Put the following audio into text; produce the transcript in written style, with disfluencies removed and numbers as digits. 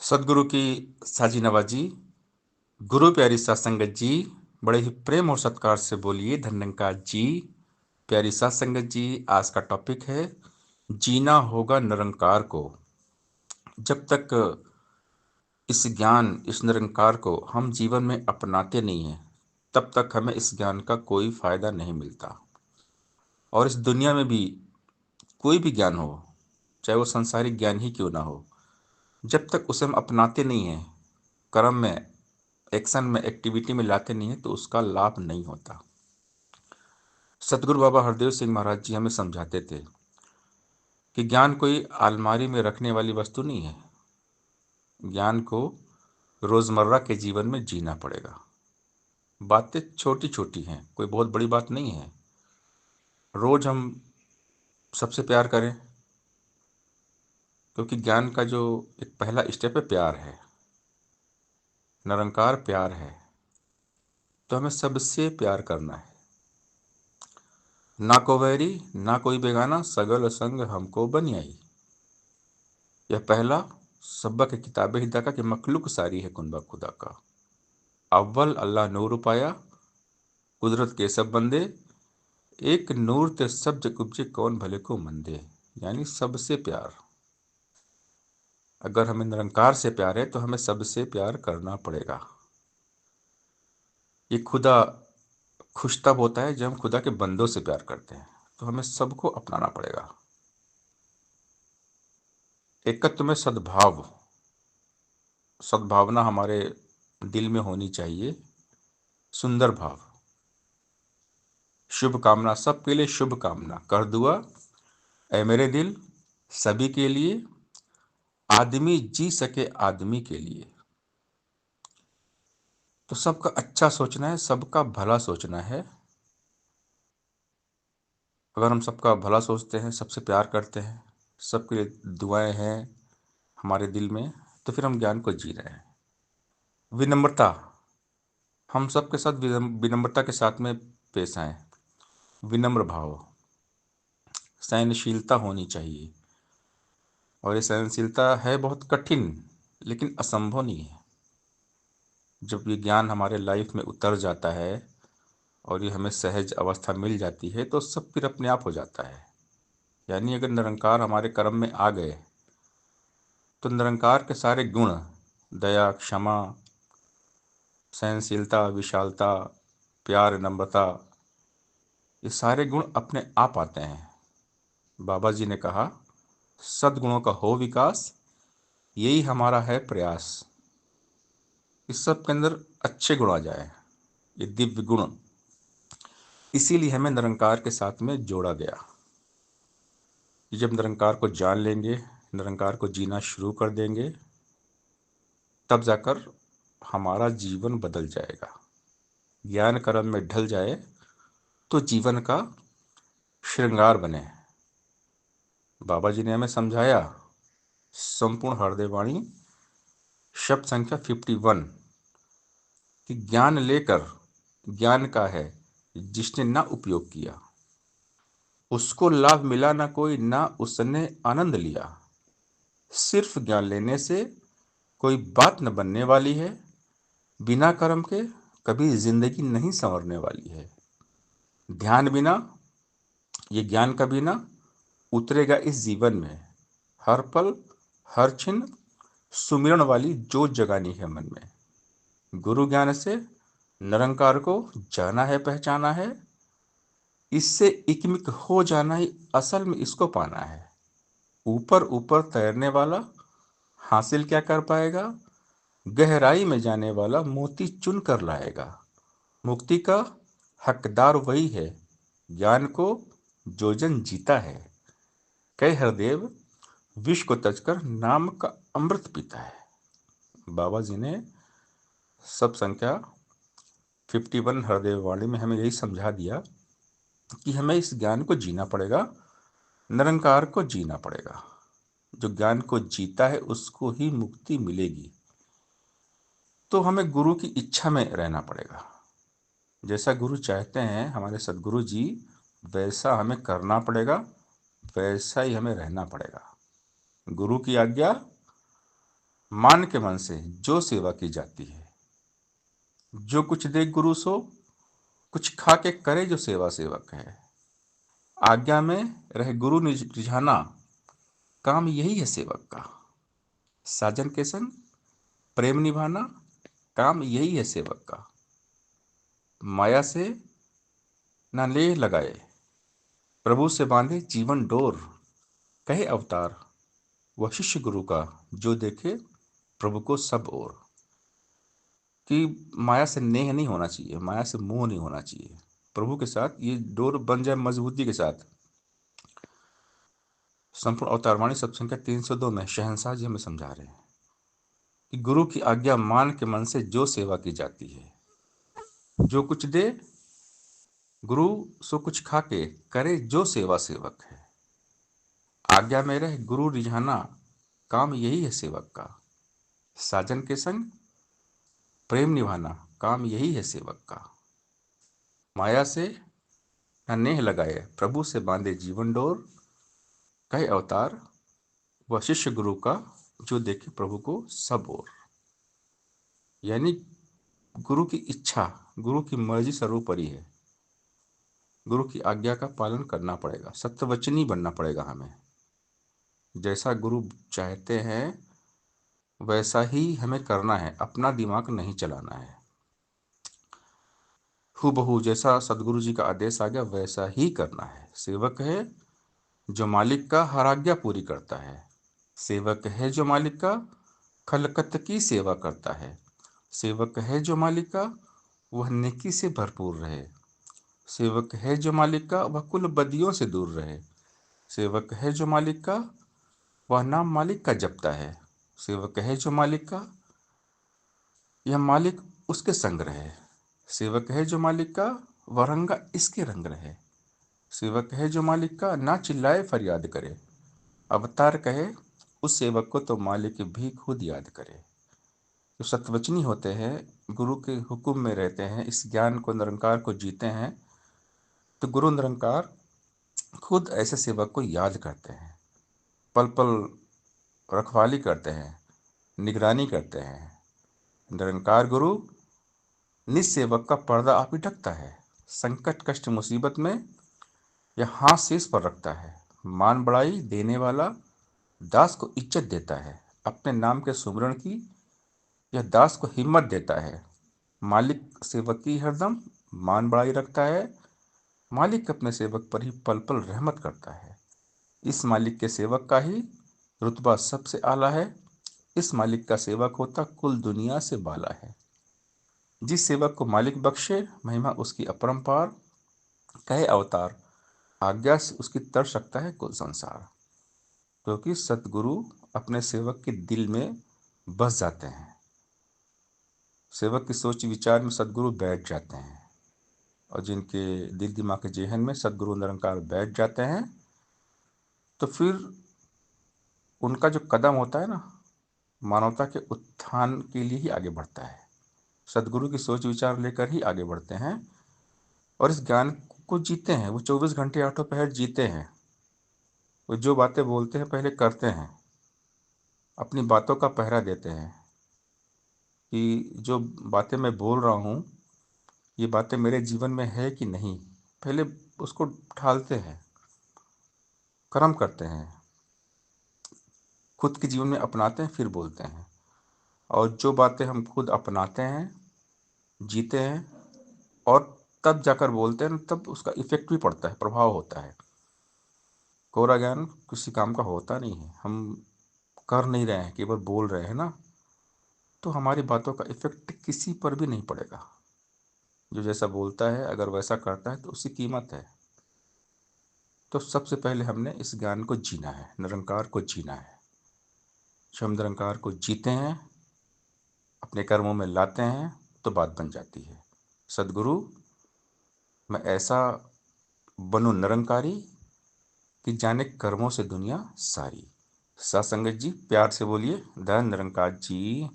सदगुरु की साजी नवाजी, गुरु प्यारी सत्संगत जी, बड़े ही प्रेम और सत्कार से बोलिए धन्यंकार जी। प्यारी सत्संगत जी, आज का टॉपिक है जीना होगा निरंकार को। जब तक इस ज्ञान, इस निरंकार को हम जीवन में अपनाते नहीं हैं, तब तक हमें इस ज्ञान का कोई फायदा नहीं मिलता। और इस दुनिया में भी कोई भी ज्ञान हो, चाहे वो संसारिक ज्ञान ही क्यों ना हो, जब तक उसे हम अपनाते नहीं हैं, कर्म में, एक्शन में, एक्टिविटी में लाते नहीं हैं, तो उसका लाभ नहीं होता। सतगुरु बाबा हरदेव सिंह महाराज जी हमें समझाते थे कि ज्ञान कोई अलमारी में रखने वाली वस्तु नहीं है। ज्ञान को रोजमर्रा के जीवन में जीना पड़ेगा। बातें छोटी छोटी हैं, कोई बहुत बड़ी बात नहीं है। रोज हम सबसे प्यार करें, क्योंकि ज्ञान का जो एक पहला स्टेप है प्यार है, निरंकार प्यार है। तो हमें सबसे प्यार करना है। ना को वैरी ना कोई बेगाना, सगल संग हमको बनियाई। यह पहला सबक है किताब हिदा का कि मखलूक सारी है कुनबा खुदा का। अव्वल अल्लाह नूर पाया, कुदरत के सब बंदे, एक नूर ते सब जग उपजे कौन भले को मंदे। यानी सबसे प्यार। अगर हमें निरंकार से प्यार है तो हमें सबसे प्यार करना पड़ेगा। ये खुदा खुश तब होता है जब हम खुदा के बंदों से प्यार करते हैं। तो हमें सबको अपनाना पड़ेगा। एकत्व में सद्भाव, सद्भावना हमारे दिल में होनी चाहिए। सुंदर भाव, शुभ कामना, सबके लिए शुभ कामना कर दुआ ऐ मेरे दिल, सभी के लिए, आदमी जी सके आदमी के लिए। तो सबका अच्छा सोचना है, सबका भला सोचना है। अगर हम सबका भला सोचते हैं, सबसे प्यार करते हैं, सबके लिए दुआएं हैं हमारे दिल में, तो फिर हम ज्ञान को जी रहे हैं। विनम्रता, हम सबके साथ विनम्रता के साथ में पेश आए। विनम्र भाव, सहनशीलता होनी चाहिए। और ये सहनशीलता है बहुत कठिन, लेकिन असंभव नहीं है। जब ये ज्ञान हमारे लाइफ में उतर जाता है और ये हमें सहज अवस्था मिल जाती है, तो सब फिर अपने आप हो जाता है। यानी अगर निरंकार हमारे कर्म में आ गए, तो निरंकार के सारे गुण, दया, क्षमा, सहनशीलता, विशालता, प्यार, नम्रता, ये सारे गुण अपने आप आते हैं। बाबा जी ने कहा, सद्गुणों का हो विकास, यही हमारा है प्रयास। इस सब के अंदर अच्छे गुण आ जाए, ये दिव्य गुण। इसीलिए हमें निरंकार के साथ में जोड़ा गया। जब निरंकार को जान लेंगे, निरंकार को जीना शुरू कर देंगे, तब जाकर हमारा जीवन बदल जाएगा। ज्ञान कर्म में ढल जाए तो जीवन का श्रृंगार बने। बाबा जी ने हमें समझाया, संपूर्ण हृदय वाणी शब्द संख्या 51, कि ज्ञान लेकर, ज्ञान का है जिसने ना उपयोग किया, उसको लाभ मिला ना कोई, ना उसने आनंद लिया। सिर्फ ज्ञान लेने से कोई बात न बनने वाली है, बिना कर्म के कभी जिंदगी नहीं संवरने वाली है। ध्यान बिना, ये ज्ञान का बिना उतरेगा इस जीवन में। हर पल हर क्षण सुमिरन वाली जोत जगानी है मन में। गुरु ज्ञान से निरंकार को जाना है, पहचाना है, इससे इकमिक हो जाना ही असल में इसको पाना है। ऊपर ऊपर तैरने वाला हासिल क्या कर पाएगा, गहराई में जाने वाला मोती चुन कर लाएगा। मुक्ति का हकदार वही है, ज्ञान को जो जन जीता है। कई हरदेव विष को तजकर नाम का अमृत पीता है। बाबा जी ने सब संख्या 51 हरदेव वाणी में हमें यही समझा दिया कि हमें इस ज्ञान को जीना पड़ेगा, निरंकार को जीना पड़ेगा। जो ज्ञान को जीता है उसको ही मुक्ति मिलेगी। तो हमें गुरु की इच्छा में रहना पड़ेगा। जैसा गुरु चाहते हैं हमारे सदगुरु जी, वैसा हमें करना पड़ेगा, वैसा ही हमें रहना पड़ेगा। गुरु की आज्ञा मान के मन से जो सेवा की जाती है। जो कुछ दे गुरु सो कुछ खा के करे जो सेवा सेवक है। आज्ञा में रहे गुरु रिझाना, काम यही है सेवक का। साजन के संग प्रेम निभाना, काम यही है सेवक का। माया से न लेह लगाए, प्रभु से बांधे जीवन डोर। कहे अवतार वह शिष्य गुरु का, जो देखे प्रभु को सब ओर। कि माया से नेह नहीं होना चाहिए, माया से मोह नहीं होना चाहिए। प्रभु के साथ ये डोर बन जाए मजबूती के साथ। संपूर्ण अवतारवाणी सत्संख्या 302 में शहंशाह जी हमें समझा रहे हैं कि गुरु की आज्ञा मान के मन से जो सेवा की जाती है। जो कुछ दे गुरु सो कुछ खा के करे जो सेवा सेवक है। आज्ञा में रहे गुरु रिझाना, काम यही है सेवक का। साजन के संग प्रेम निभाना, काम यही है सेवक का। माया से न नेह लगाए, प्रभु से बांधे जीवन डोर। कहे अवतार वह शिष्य गुरु का, जो देखे प्रभु को सब ओर। यानी गुरु की इच्छा, गुरु की मर्जी सर्वोपरि है। गुरु की आज्ञा का पालन करना पड़ेगा, सत्यवचनी बनना पड़ेगा हमें। जैसा गुरु चाहते हैं वैसा ही हमें करना है, अपना दिमाग नहीं चलाना है। हूबहू जैसा सदगुरु जी का आदेश आ गया वैसा ही करना है। सेवक है जो मालिक का हर आज्ञा पूरी करता है। सेवक है जो मालिक का खलकत की सेवा करता है। सेवक है जो मालिक का वह नेकी से भरपूर रहे। सेवक है जो मालिक का वह कुल बदियों से दूर रहे। सेवक है जो मालिक का वह नाम मालिक का जपता है। सेवक है जो मालिक का यह मालिक उसके संग रहे। सेवक है जो मालिक का वह रंगा इसके रंग रहे। सेवक है जो मालिक का ना चिल्लाए फरियाद करे। अवतार कहे उस सेवक को तो मालिक भी खुद याद करे। जो सतवचनी होते हैं, गुरु के हुक्म में रहते हैं, इस ज्ञान को निरंकार को जीते हैं, तो गुरु निरंकार खुद ऐसे सेवक को याद करते हैं, पल पल रखवाली करते हैं, निगरानी करते हैं। निरंकार गुरु निस्सेवक का पर्दा आप ही ढकता है। संकट कष्ट मुसीबत में यह हाथ शीश पर रखता है। मान बढ़ाई देने वाला दास को इज्जत देता है। अपने नाम के सुमरण की यह दास को हिम्मत देता है। मालिक सेवक की हरदम मान बढ़ाई रखता है। मालिक अपने सेवक पर ही पल पल रहमत करता है। इस मालिक के सेवक का ही रुतबा सबसे आला है। इस मालिक का सेवक होता कुल दुनिया से बाला है। जिस सेवक को मालिक बख्शे महिमा उसकी अपरंपार। कहे अवतार आज्ञा से उसकी तर सकता है कुल संसार। क्योंकि सतगुरु अपने सेवक के दिल में बस जाते हैं। सेवक की सोच विचार में सदगुरु बैठ जाते हैं, और जिनके दिल दिमाग के जेहन में सदगुरु निरंकार बैठ जाते हैं, तो फिर उनका जो कदम होता है ना, मानवता के उत्थान के लिए ही आगे बढ़ता है। सदगुरु की सोच विचार लेकर ही आगे बढ़ते हैं और इस ज्ञान को जीते हैं। वो 24 घंटे आठों पहर जीते हैं। वो जो बातें बोलते हैं पहले करते हैं, अपनी बातों का पहरा देते हैं कि जो बातें मैं बोल रहा हूँ ये बातें मेरे जीवन में है कि नहीं, पहले उसको ढालते हैं, कर्म करते हैं, खुद के जीवन में अपनाते हैं, फिर बोलते हैं। और जो बातें हम खुद अपनाते हैं, जीते हैं और तब जाकर बोलते हैं, तब उसका इफेक्ट भी पड़ता है, प्रभाव होता है। कोरा ज्ञान किसी काम का होता नहीं है। हम कर नहीं रहे हैं, केवल बोल रहे हैं ना, तो हमारी बातों का इफेक्ट किसी पर भी नहीं पड़ेगा। जो जैसा बोलता है अगर वैसा करता है तो उसकी कीमत है। तो सबसे पहले हमने इस ज्ञान को जीना है, निरंकार को जीना है। जब हम निरंकार को जीते हैं, अपने कर्मों में लाते हैं, तो बात बन जाती है। सदगुरु मैं ऐसा बनूं निरंकारी कि जाने कर्मों से दुनिया सारी। सात संगत जी प्यार से बोलिए धन निरंकार जी।